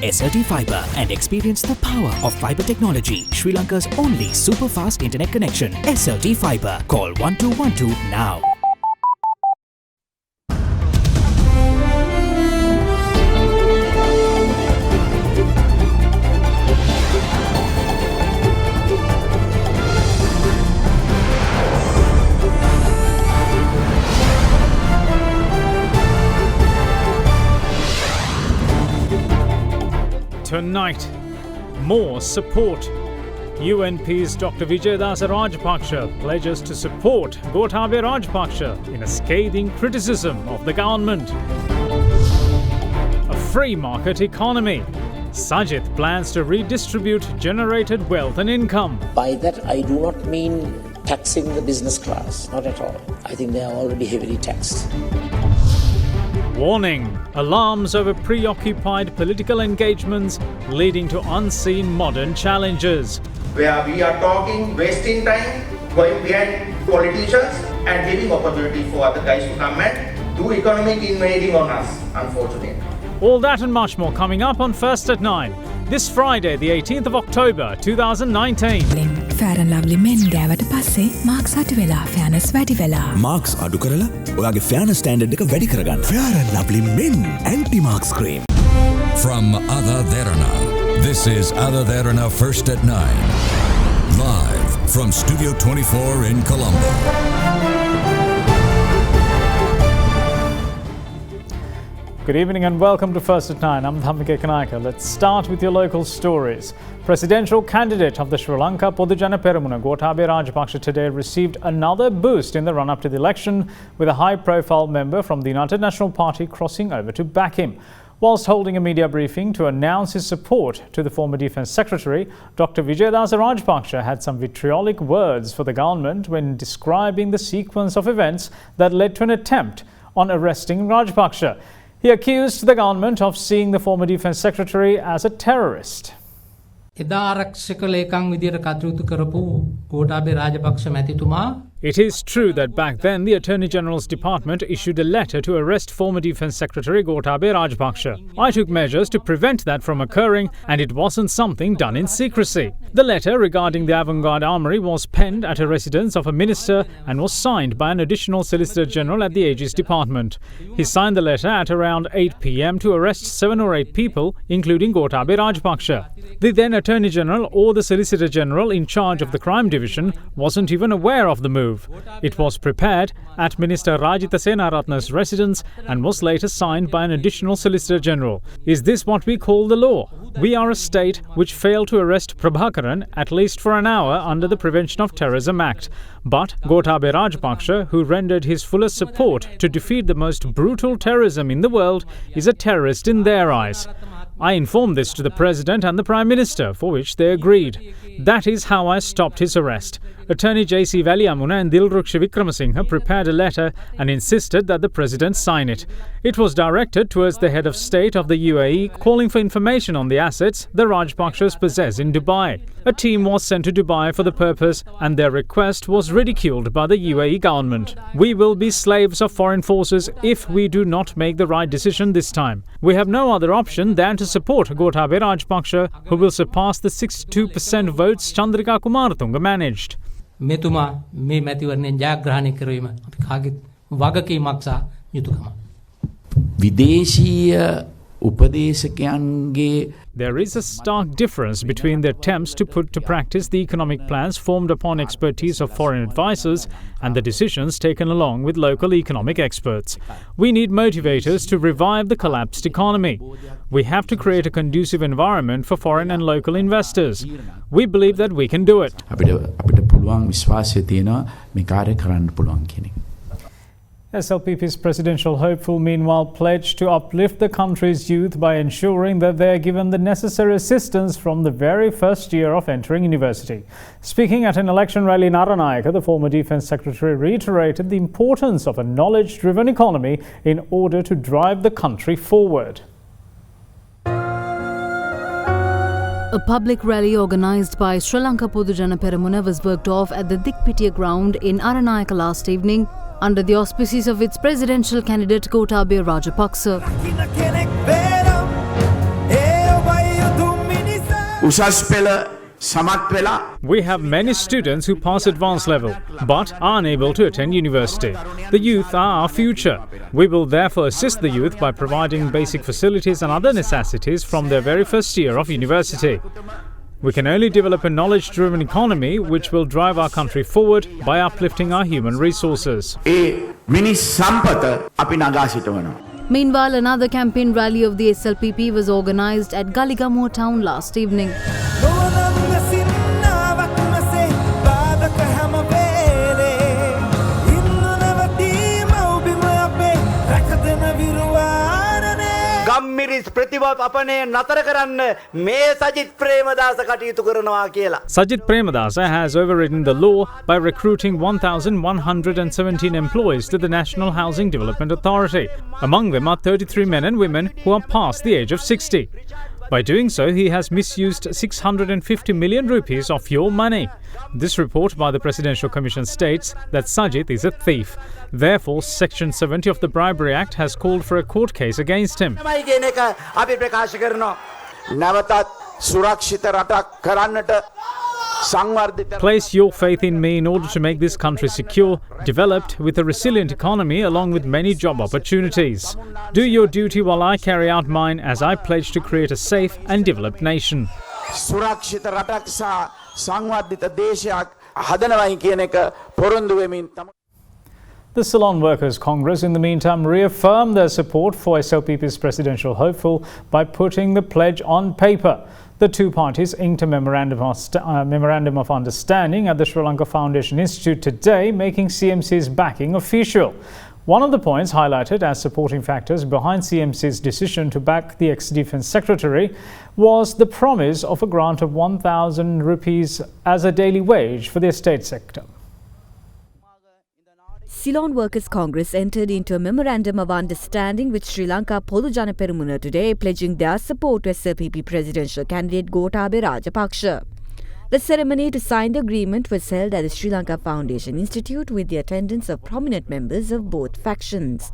SLT Fibre and experience the power of fibre technology. Sri Lanka's only super fast internet connection. SLT Fibre. Call 1212 now. Tonight, more support. UNP's Dr. Vijayadasa Rajapaksa pledges to support Gotabaya Rajapaksa in a scathing criticism of the government. A free market economy. Sajith plans to redistribute generated wealth and income. By that, I do not mean taxing the business class, not at all. I think they are already heavily taxed. Warning: alarms over preoccupied political engagements leading to unseen modern challenges. Where we are talking, wasting time, going behind politicians and giving opportunity for other guys to come and do economic invading on us, unfortunately. All that and much more coming up on First at 9. This Friday, the 18th of October, 2019. Fair and Lovely men ගෑවට පස්සේ Marx අඩු වෙලා ෆෙයානස් වැඩි වෙලා. Marx අඩු කරලා ඔයාගේ ෆෙයානස් standard එක වැඩි කරගන්න. Fair and Lovely men anti-marks cream. From AdaDerana, this is AdaDerana First at 9. Live from Studio 24 in Colombo. Good evening and welcome to First at 9. I'm Dhammika Kanayaka. Let's start with your local stories. Presidential candidate of the Sri Lanka Podujana Peramuna Gotabaya Rajapaksa today received another boost in the run-up to the election, with a high-profile member from the United National Party crossing over to back him. Whilst holding a media briefing to announce his support to the former Defence Secretary, Dr. Vijayadasa Rajapaksa had some vitriolic words for the government when describing the sequence of events that led to an attempt on arresting Rajapaksa. He accused the government of seeing the former Defence Secretary as a terrorist. එදා ආරක්ෂක ලේකම් විදියට කටයුතු කරපු ගෝඨාභය රාජපක්ෂ මැතිතුමා It is true that back then the Attorney General's Department issued a letter to arrest former Defence Secretary Gotabaya Rajapaksa. I took measures to prevent that from occurring, and it wasn't something done in secrecy. The letter regarding the avant-garde armoury was penned at a residence of a minister and was signed by an additional Solicitor General at the AG's department. He signed the letter at around 8 p.m. to arrest 7 or 8 people, including Gotabaya Rajapaksa. The then Attorney General or the Solicitor General in charge of the crime division wasn't even aware of the move. It was prepared at Minister Rajitha Senaratne's residence and was later signed by an additional Solicitor General. Is this what we call the law? We are a state which failed to arrest Prabhakaran at least for an hour under the Prevention of Terrorism Act. But Gotabaya Rajapaksa, who rendered his fullest support to defeat the most brutal terrorism in the world, is a terrorist in their eyes. I informed this to the President and the Prime Minister, for which they agreed. That is how I stopped his arrest. Attorney J.C. Valiamuna and Dilruksha Vikramasinghe prepared a letter and insisted that the President sign it. It was directed towards the head of state of the UAE, calling for information on the assets the Rajapakshas possess in Dubai. A team was sent to Dubai for the purpose, and their request was ridiculed by the UAE government. We will be slaves of foreign forces if we do not make the right decision this time. We have no other option than to support Gotabaya Rajapaksa, who will surpass the 62% votes Chandrika Kumaratunga managed. මෙතුමා මේ මැතිවරණයෙන් ජයග්‍රහණය කිරීම අපි කාගෙත් වගකීමක් සහ යුතුයකමක්. විදේශීය උපදේශකයන්ගේ There is a stark difference between the attempts to put to practice the economic plans formed upon expertise of foreign advisors and the decisions taken along with local economic experts. We need motivators to revive the collapsed economy. We have to create a conducive environment for foreign and local investors. We believe that we can do it. අපිට පුළුවන් විශ්වාසය තියෙනවා මේ කාර්ය කරන්න පුළුවන් කියන එක. SLPP's presidential hopeful, meanwhile, pledged to uplift the country's youth by ensuring that they are given the necessary assistance from the very first year of entering university. Speaking at an election rally in Aranayaka, the former Defence Secretary reiterated the importance of a knowledge-driven economy in order to drive the country forward. A public rally organised by Sri Lanka Podujana Peramuna was worked off at the Dikpitiya ground in Aranayaka last evening under the auspices of its presidential candidate Gotabaya Rajapaksa. උසස් පෙළ සමත් වෙලා We have many students who pass advanced level but are unable to attend university. The youth are our future. We will therefore assist the youth by providing basic facilities and other necessities from their very first year of university. We can only develop a knowledge-driven economy which will drive our country forward by uplifting our human resources. ඒ මිනිස් සම්පත අපි නගා සිටවනවා. Meanwhile, another campaign rally of the SLPP was organised at Galigamo town last evening. ගම්මිරිස් ප්‍රතිභා අපනේ නතර කරන්න මේ සජිත් ප්‍රේමදාස කටයුතු කරනවා කියලා. Sajid Premadasa has overridden the law by recruiting 1,117 employees to the National Housing Development Authority. Among them are 33 men and women who are past the age of 60. By doing so, he has misused 650 million rupees of your money. This report by the Presidential Commission states that Sajid is a thief. Therefore, Section 70 of the Bribery Act has called for a court case against him. තමයි කියන එක අපි ප්‍රකාශ කරනවා. නැවතත් සුරක්ෂිත රටක් කරන්නට සංවර්ධිත Place your faith in me in order to make this country secure, developed with a resilient economy along with many job opportunities. Do your duty while I carry out mine as I pledge to create a safe and developed nation. සුරක්ෂිත රටක් සහ සංවර්ධිත දේශයක් හදනවයි කියන එක පොරොන්දු වෙමින් තමයි. The Ceylon Workers' Congress, in the meantime, reaffirmed their support for SLPP's presidential hopeful by putting the pledge on paper. The two parties inked a memorandum of understanding at the Sri Lanka Foundation Institute today, making CMC's backing official. One of the points highlighted as supporting factors behind CMC's decision to back the ex-Defence Secretary was the promise of a grant of 1,000 rupees as a daily wage for the estate sector. Ceylon Workers' Congress entered into a memorandum of understanding with Sri Lanka Polujana Peramuna today, pledging their support to SLPP presidential candidate Gotabaya Rajapaksa. The ceremony to sign the agreement was held at the Sri Lanka Foundation Institute with the attendance of prominent members of both factions.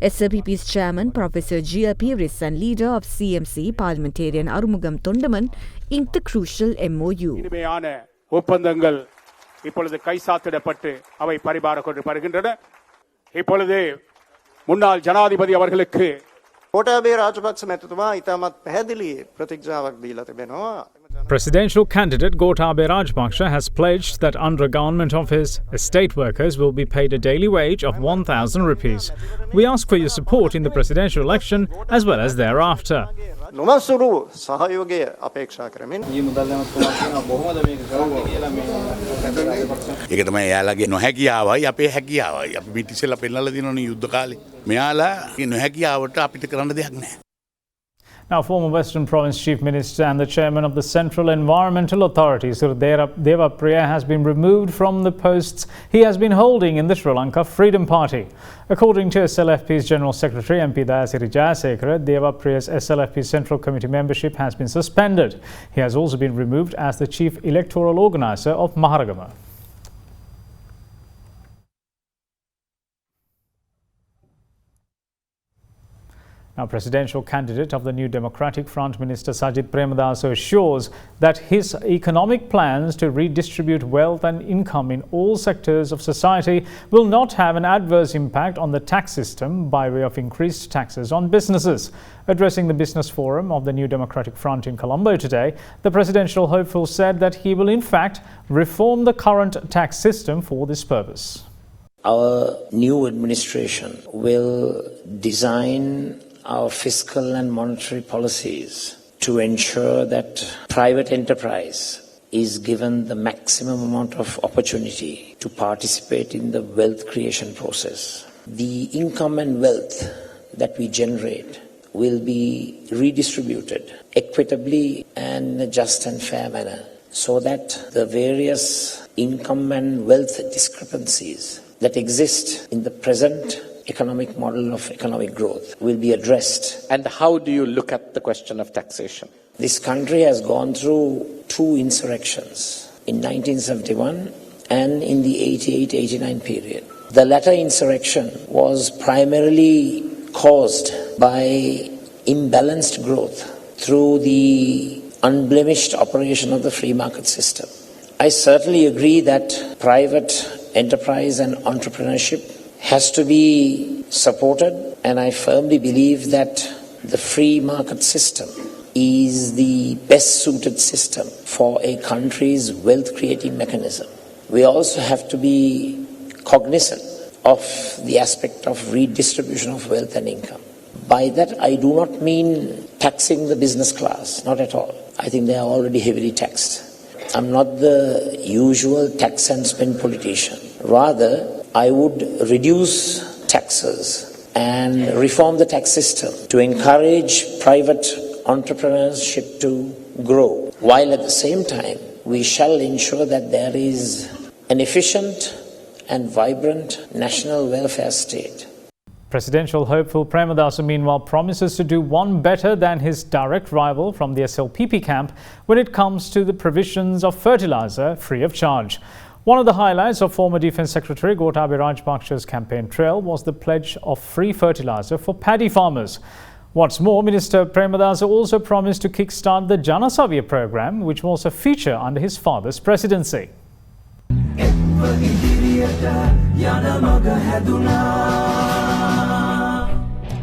SLPP's chairman, Professor G.L. Piris, and leader of CMC, parliamentarian Arumugam Tondaman, inked the crucial MOU. இப்பொழுது கைசாத்திடப்பட்டு அவை பரிபாரப்பட்டு வருகின்றன. இப்பொழுது முன்னாள் ஜனாதிபதி அவர்களுக்கு கோட்டாபய ராஜபக்ச මැතිතුමා ඉතාමත් පැහැදිලි ප්‍රතික්‍රියාවක් දීලා තිබෙනවා. Presidential candidate Gotabaya Rajapaksa has pledged that under government of his, estate workers will be paid a daily wage of 1,000 rupees. We ask for your support in the presidential election as well as thereafter. නොමසුරු සහයෝගය අපේක්ෂා කරමින් ඒක තමයි එයාලගේ නොහැකියාවයි අපේ හැකියාවයි. අපි පිටිසෙල්ලා පෙන්නලා දිනවනේ යුද්ධ කාලේ. මෙයාලා නොහැකියාවට අපිට කරන්න දෙයක් නැහැ. Now, former Western Province Chief Minister and the Chairman of the Central Environmental Authority, Deva Priya, has been removed from the posts he has been holding in the Sri Lanka Freedom Party. According to SLFP's General Secretary MP Dayasiri Jayasekara, Deva Priya's SLFP Central Committee membership has been suspended. He has also been removed as the Chief Electoral Organiser of Maharagama. Now, presidential candidate of the New Democratic Front, Minister Sajid Premadasa, assures that his economic plans to redistribute wealth and income in all sectors of society will not have an adverse impact on the tax system by way of increased taxes on businesses. Addressing the Business Forum of the New Democratic Front in Colombo today, the presidential hopeful said that he will in fact reform the current tax system for this purpose. Our new administration will design our fiscal and monetary policies to ensure that private enterprise is given the maximum amount of opportunity to participate in the wealth creation process. The income and wealth that we generate will be redistributed equitably and in a just and fair manner so that the various income and wealth discrepancies that exist in the present economic model of economic growth will be addressed. And how do you look at the question of taxation? This country has gone through two insurrections in 1971 and in the 88-89 period. The latter insurrection was primarily caused by imbalanced growth through the unblemished operation of the free market system. I certainly agree that private enterprise and entrepreneurship has to be supported, and I firmly believe that the free market system is the best suited system for a country's wealth creating mechanism. We also have to be cognizant of the aspect of redistribution of wealth and income. By that, I do not mean taxing the business class, not at all. I think they are already heavily taxed. I'm not the usual tax and spend politician. Rather, I would reduce taxes and reform the tax system to encourage private entrepreneurship to grow, while at the same time we shall ensure that there is an efficient and vibrant national welfare state. Presidential hopeful Premadasa meanwhile promises to do one better than his direct rival from the SLPP camp when it comes to the provisions of fertilizer free of charge. One of the highlights of former Defence Secretary Gotabaya Rajapaksa's campaign trail was the pledge of free fertilizer for paddy farmers. What's more, Minister Premadasa also promised to kickstart the Janasavya program, which was a feature under his father's presidency.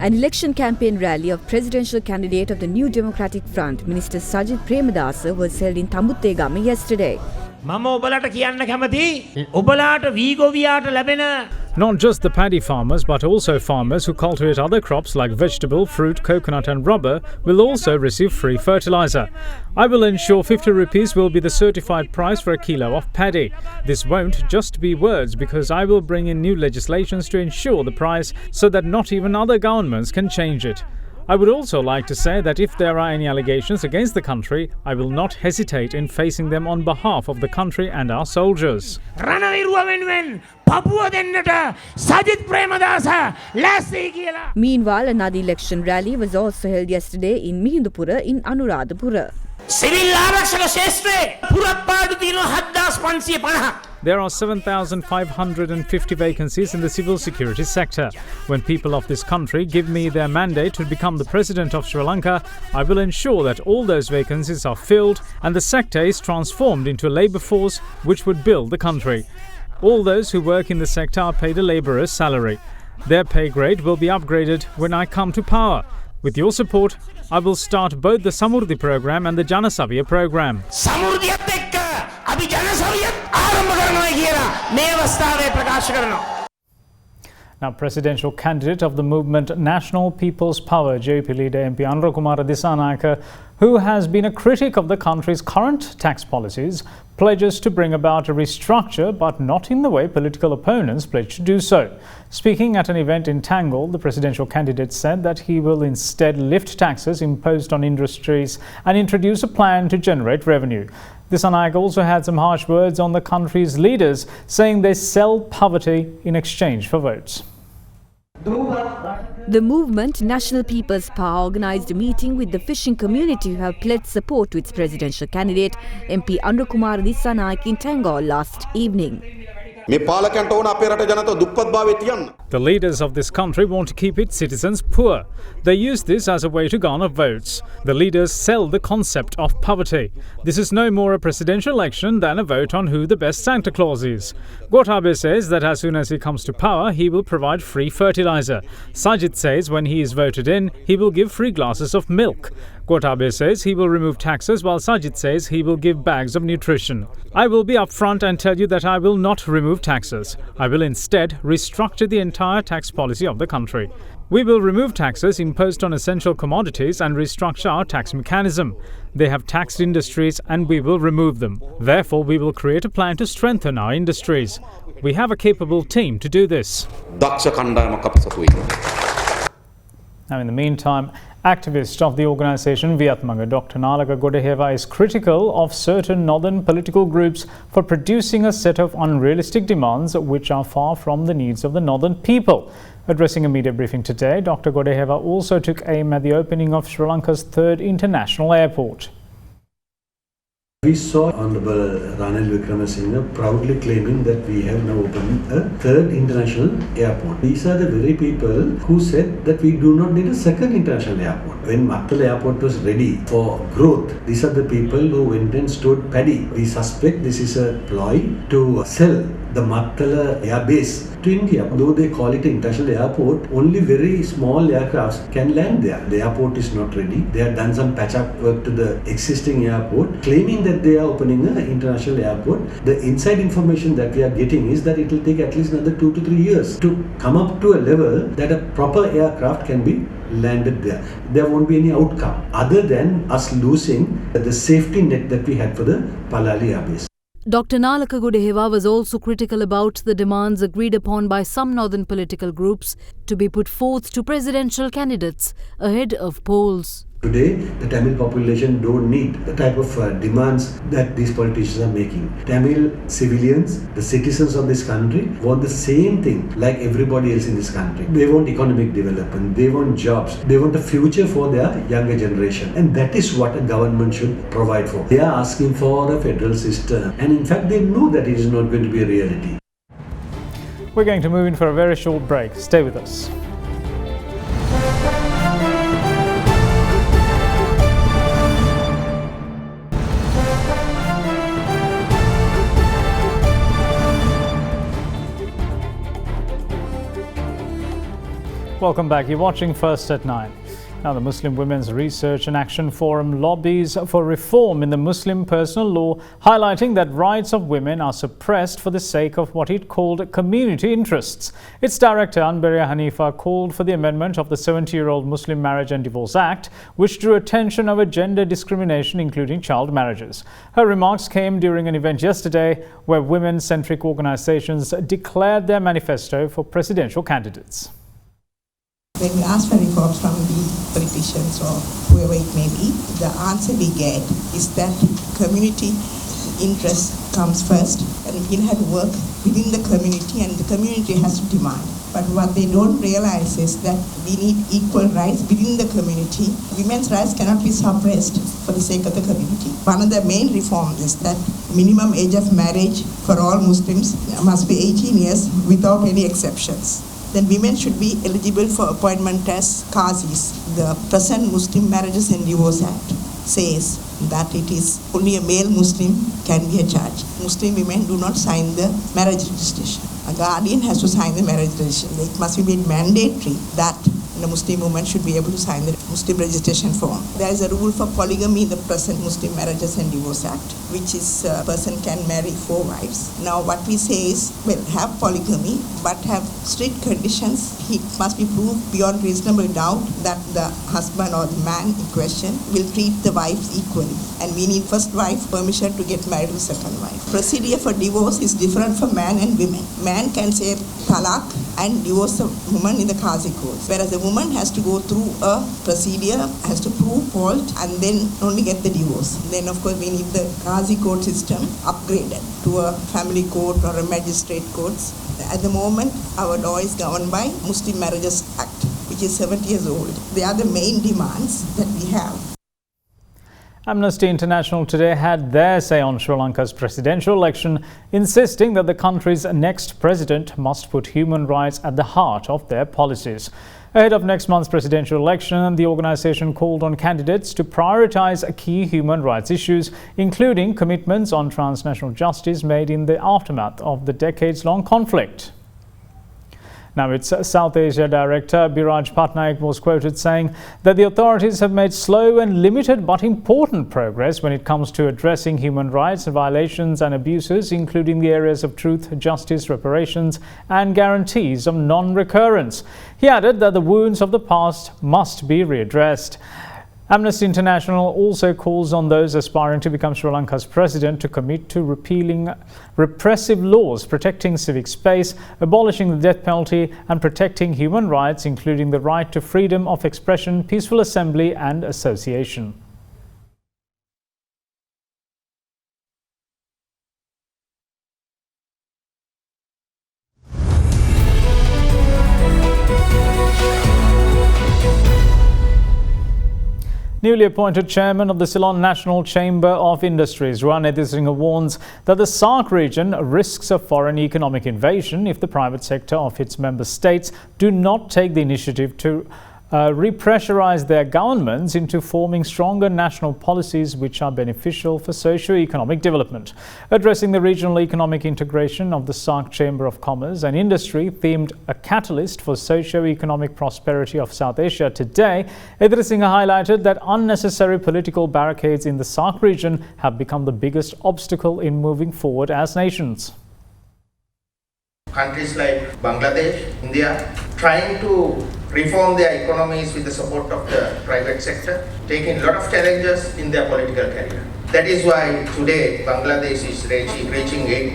An election campaign rally of presidential candidate of the New Democratic Front, Minister Sajith Premadasa, was held in Tambutegama yesterday. Not just the paddy farmers, but also farmers who cultivate other crops like vegetable, fruit, coconut and rubber will also receive free fertilizer. I will ensure 50 rupees will be the certified price for a kilo of paddy. This won't just be words, because I will bring in new legislations to ensure the price so that not even other governments can change it. I would also like to say that if there are any allegations against the country, I will not hesitate in facing them on behalf of the country and our soldiers. Meanwhile, another election rally was also held yesterday in Mihindupura in Anuradhapura. There are 7,550 vacancies in the civil security sector. When people of this country give me their mandate to become the President of Sri Lanka, I will ensure that all those vacancies are filled and the sector is transformed into a labour force which would build the country. All those who work in the sector are paid a labourer's salary. Their pay grade will be upgraded when I come to power. With your support, I will start both the Samurdhi program and the Janasavya program. Now, presidential candidate of the movement National People's Power, JP leader MP Anurakumara Dissanayake, who has been a critic of the country's current tax policies, pledges to bring about a restructure, but not in the way political opponents pledge to do so. Speaking at an event in Tangle, the presidential candidate said that he will instead lift taxes imposed on industries and introduce a plan to generate revenue. Dissanayake also had some harsh words on the country's leaders, saying they sell poverty in exchange for votes. The movement National People's Power organised a meeting with the fishing community who have pledged support to its presidential candidate, MP Anurakumara Dissanayake in Tangle last evening. The leaders of this country want to keep its citizens poor. They use this as a way to garner votes. The leaders sell the concept of poverty. This is no more a presidential election than a vote on who the best Santa Claus is. Gotabaya says that as soon as he comes to power, he will provide free fertilizer. Sajith says when he is voted in, he will give free glasses of milk. Gotabaya says he will remove taxes, while Sajith says he will give bags of nutrition. I will be upfront and tell you that I will not remove taxes. I will instead restructure the entire tax policy of the country. We will remove taxes imposed on essential commodities and restructure our tax mechanism. They have taxed industries and we will remove them. Therefore, we will create a plan to strengthen our industries. We have a capable team to do this. Now, in the meantime, activist of the organisation Viatmanga, Dr. Nalaka Godeheva, is critical of certain northern political groups for producing a set of unrealistic demands which are far from the needs of the northern people. Addressing a media briefing today, Dr. Godeheva also took aim at the opening of Sri Lanka's third international airport. We saw Honorable Ranil Wickremesinghe proudly claiming that we have now opened a third international airport. These are the very people who said that we do not need a second international airport. When Mattala airport was ready for growth, these are the people who went and stored paddy. We suspect this is a ploy to sell the Mattala air base to India. Though they call it an international airport, only very small aircrafts can land there. The airport is not ready. They have done some patch-up work to the existing airport, claiming that they are opening an international airport. The inside information that we are getting is that it will take at least another 2 to 3 years to come up to a level that a proper aircraft can be landed there. There won't be any outcome other than us losing the safety net that we had for the Palali Air Base. Dr. Nalaka Gudeheva was also critical about the demands agreed upon by some northern political groups to be put forth to presidential candidates ahead of polls. Today, the Tamil population don't need the type of demands that these politicians are making. Tamil civilians, the citizens of this country, want the same thing like everybody else in this country. They want economic development, they want jobs, they want a future for their younger generation. And that is what a government should provide for. They are asking for a federal system. And in fact, they know that it is not going to be a reality. We're going to move in for a very short break. Stay with us. Welcome back. You're watching First at 9. Now, the Muslim Women's Research and Action Forum lobbies for reform in the Muslim personal law, highlighting that rights of women are suppressed for the sake of what it called community interests. Its director, Anberia Hanifa, called for the amendment of the 70-year-old Muslim Marriage and Divorce Act, which drew attention over gender discrimination, including child marriages. Her remarks came during an event yesterday where women-centric organizations declared their manifesto for presidential candidates. When we ask for reforms from the politicians or whoever it may be, the answer we get is that community interest comes first and it has to work within the community and the community has to demand. But what they don't realize is that we need equal rights within the community. Women's rights cannot be suppressed for the sake of the community. One of the main reforms is that minimum age of marriage for all Muslims must be 18 years without any exceptions. Then women should be eligible for appointment as qazis. The present Muslim Marriages and Divorce Act says that it is only a male Muslim can be a judge. Muslim women do not sign the marriage registration. A guardian has to sign the marriage registration. It must be made mandatory that the Muslim woman should be able to sign the Muslim registration form. There is a rule for polygamy in the present Muslim Marriages and Divorce Act, which is a person can marry 4 wives. Now what we say is, well, have polygamy, but have strict conditions. It must be proved beyond reasonable doubt that the husband or the man in question will treat the wives equally. And we need first wife permission to get married to second wife. Procedure for divorce is different for man and women. Man can say talaq and divorce a woman in the Qazi courts, whereas a woman has to go through a procedure, has to prove fault and then only get the divorce. Then of course we need the Qazi court system upgraded to a family court or a magistrate courts. At the moment our law is governed by Muslim Marriages Act, which is 70 years old. They are the main demands that we have. Amnesty International today had their say on Sri Lanka's presidential election, insisting that the country's next president must put human rights at the heart of their policies. Ahead of next month's presidential election, the organisation called on candidates to prioritise key human rights issues, including commitments on transnational justice made in the aftermath of the decades-long conflict. Now, its South Asia Director Biraj Patnaik was quoted saying that the authorities have made slow and limited but important progress when it comes to addressing human rights violations and abuses, including the areas of truth, justice, reparations and guarantees of non-recurrence. He added that the wounds of the past must be readdressed. Amnesty International also calls on those aspiring to become Sri Lanka's president to commit to repealing repressive laws, protecting civic space, abolishing the death penalty and protecting human rights, including the right to freedom of expression, peaceful assembly and association. Newly appointed chairman of the Ceylon National Chamber of Industries, Derana, warns that the SAARC region risks a foreign economic invasion if the private sector of its member states do not take the initiative to repressurize their governments into forming stronger national policies which are beneficial for socio-economic development. Addressing the regional economic integration of the SAARC Chamber of Commerce and Industry themed a catalyst for socio-economic prosperity of South Asia today, AdaDerana highlighted that unnecessary political barricades in the SAARC region have become the biggest obstacle in moving forward as nations. Countries like Bangladesh, India, trying to reform their economies with the support of the private sector, taking a lot of challenges in their political career. That is why today Bangladesh is reaching 8%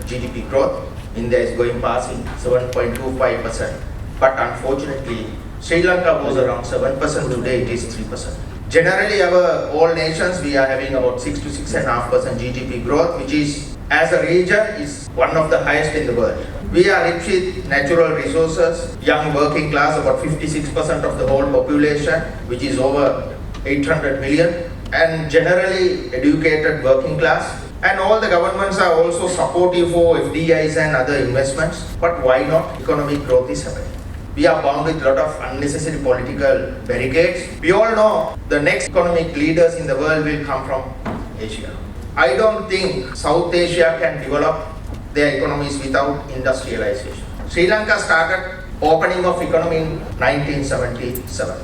GDP growth. India is going passing 7.25%. But unfortunately, Sri Lanka was around 7%, today it is 3%. Generally, all nations, we are having about 6 to 6.5% GDP growth, which is, as a region, is one of the highest in the world. We are rich with natural resources, young working class, about 56% of the whole population, which is over 800 million, and generally educated working class. And all the governments are also supportive for FDIs and other investments. But why not? Economic growth is happening. We are bound with a lot of unnecessary political barricades. We all know the next economic leaders in the world will come from Asia. I don't think South Asia can develop their economies without industrialization. Sri Lanka started opening of economy in 1977.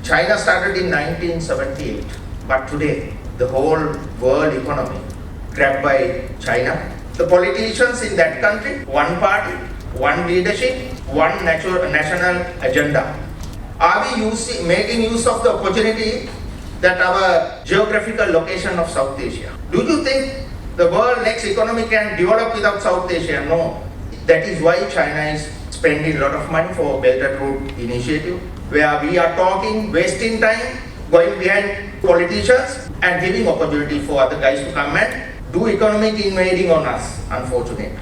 China started in 1978. But today, the whole world economy grabbed by China. The politicians in that country, one party, one leadership, one national agenda. Are we making use of the opportunity that our geographical location of South Asia? Do you think the world next economy can develop without South Asia? No. That is why China is spending a lot of money for Belt and Road Initiative, where we are talking, wasting time, going behind politicians and giving opportunity for other guys to come and do economic invading on us, unfortunately.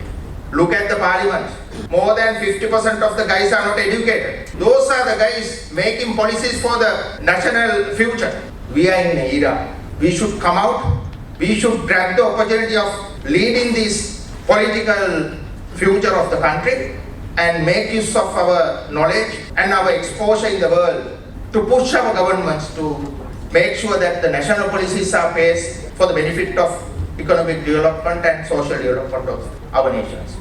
Look at the parliament. More than 50% of the guys are not educated. Those are the guys making policies for the national future. We are in an era. We should come out. We should grab the opportunity of leading this political future of the country and make use of our knowledge and our exposure in the world to push our governments to make sure that the national policies are passed for the benefit of economic development and social development of our nations.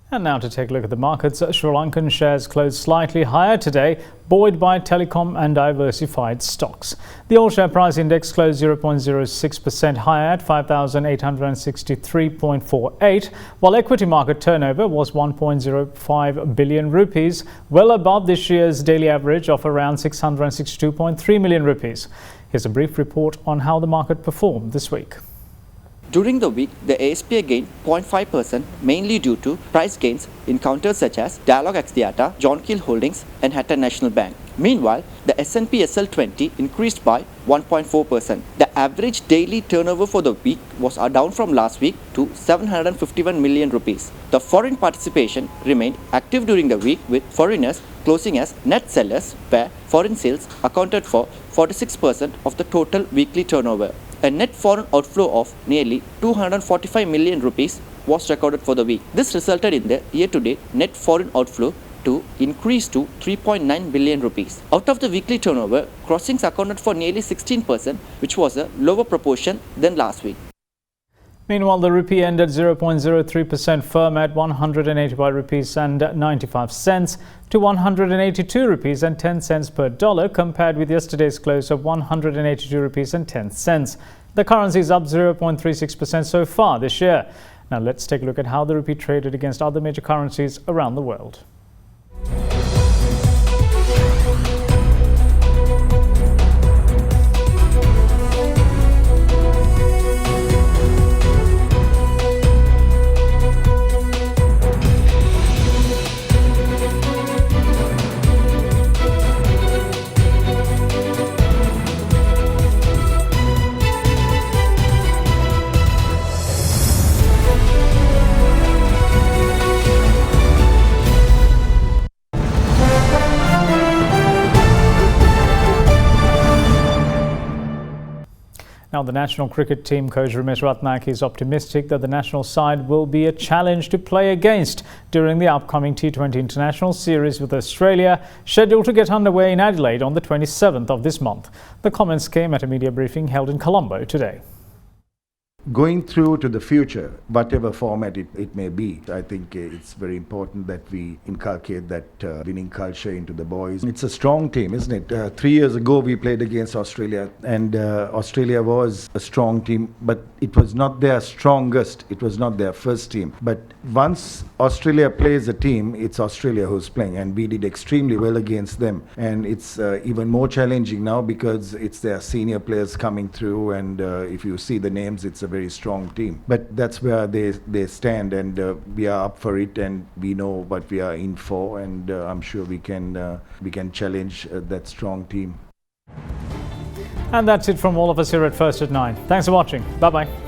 And now to take a look at the markets. Sri Lankan shares closed slightly higher today, buoyed by telecom and diversified stocks. The all-share price index closed 0.06% higher at 5,863.48, while equity market turnover was 1.05 billion rupees, well above this year's daily average of around 662.3 million rupees. Here's a brief report on how the market performed this week. During the week, the ASP gained 0.5%, mainly due to price gains in counters such as Dialog Axiata, John Keel Holdings and Hatton National Bank. Meanwhile, the S&P SL20 increased by 1.4%. The average daily turnover for the week was down from last week to 751 million rupees. The foreign participation remained active during the week, with foreigners closing as net sellers, where foreign sales accounted for 46% of the total weekly turnover. A net foreign outflow of nearly 245 million rupees was recorded for the week. This resulted in the year-to-date net foreign outflow to increase to 3.9 billion rupees. Out of the weekly turnover, crossings accounted for nearly 16%, which was a lower proportion than last week. Meanwhile, the rupee ended 0.03% firm at 185 rupees and 95 cents to 182 rupees and 10 cents per dollar, compared with yesterday's close of 182 rupees and 10 cents. The currency is up 0.36% so far this year. Now let's take a look at how the rupee traded against other major currencies around the world. Now, the national cricket team coach Ramesh Ratnayake is optimistic that the national side will be a challenge to play against during the upcoming T20 International Series with Australia, scheduled to get underway in Adelaide on the 27th of this month. The comments came at a media briefing held in Colombo today. Going through to the future, whatever format it may be, I think it's very important that we inculcate that winning culture into the boys. It's a strong team, isn't it? 3 years ago we played against Australia, and Australia was a strong team, but it was not their strongest, it was not their first team. But once Australia plays a team, it's Australia who's playing, and we did extremely well against them. And it's even more challenging now because it's their senior players coming through, and if you see the names, it's a very strong team. But that's where they stand, and we are up for it, and we know what we are in for, and I'm sure we can challenge that strong team. And that's it from all of us here at First at 9. Thanks for watching. Bye-bye.